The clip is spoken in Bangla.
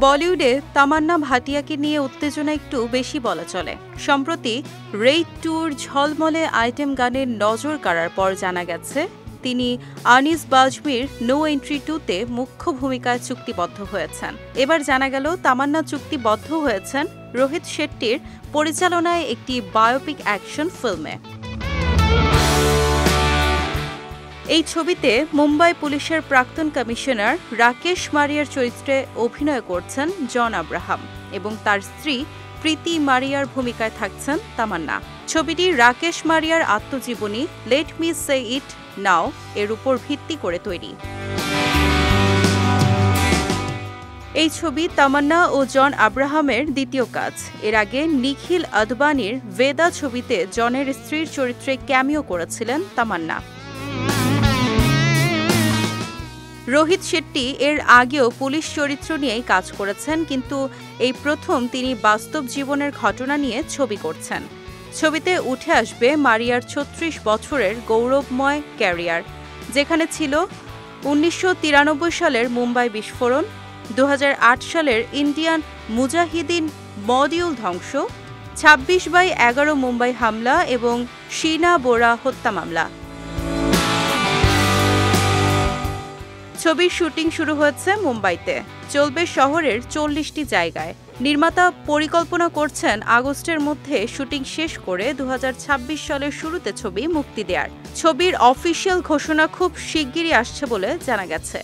বলিউডে তামান্না ভাটিয়াকে নিয়ে উত্তেজনা একটু বেশি বলা চলে। সম্প্রতি রেইড ট্যুর ঝলমলে আইটেম গানের নজর কাড়ার পর জানা গেছে তিনি আনিস বাজমির নো এন্ট্রি 2-তে মুখ্য ভূমিকায় চুক্তিবদ্ধ হয়েছেন। এবার জানা গেল তামান্না চুক্তিবদ্ধ হয়েছেন রোহিত শেট্টির পরিচালনায় একটি বায়োপিক অ্যাকশন ফিল্মে। এই ছবিতে মুম্বাই পুলিশের প্রাক্তন কমিশনার রাকেশ মারিয়ার চরিত্রে অভিনয় করছেন জন আব্রাহাম এবং তার স্ত্রী প্রীতি মারিয়ার ভূমিকায় থাকছেন তামান্না। ছবিটি রাকেশ মারিয়ার আত্মজীবনী লেট মি সে ইট নাও এর উপর ভিত্তি করে তৈরি। এই ছবি তামান্না ও জন আব্রাহামের দ্বিতীয় কাজ। এর আগে নিখিল আদবানির ভেদা ছবিতে জনের স্ত্রীর চরিত্রে ক্যামিও করেছিলেন তামান্না। রোহিত শেট্টি এর আগেও পুলিশ চরিত্র নিয়েই কাজ করেছেন, কিন্তু এই প্রথম তিনি বাস্তব জীবনের ঘটনা নিয়ে ছবি করছেন। ছবিতে উঠে আসবে মারিয়ার ৩৬ বছরের গৌরবময় ক্যারিয়ার, যেখানে ছিল ১৯৯৩ সালের মুম্বাই বিস্ফোরণ, ২০০৮ সালের ইন্ডিয়ান মুজাহিদিন মডিউল ধ্বংস, ২৬/১১ মুম্বাই হামলা এবং শিনা বোরা হত্যা মামলা। ছবির শুটিং শুরু হয়েছে মুম্বাইতে, চলবে শহরের ৪০টি জায়গায়। নির্মাতা পরিকল্পনা করছেন আগস্টের মধ্যে শুটিং শেষ করে ২০২৬ সালের শুরুতে ছবি মুক্তি দেওয়ার। ছবির অফিসিয়াল ঘোষণা খুব শিগগিরই আসছে বলে জানা গেছে।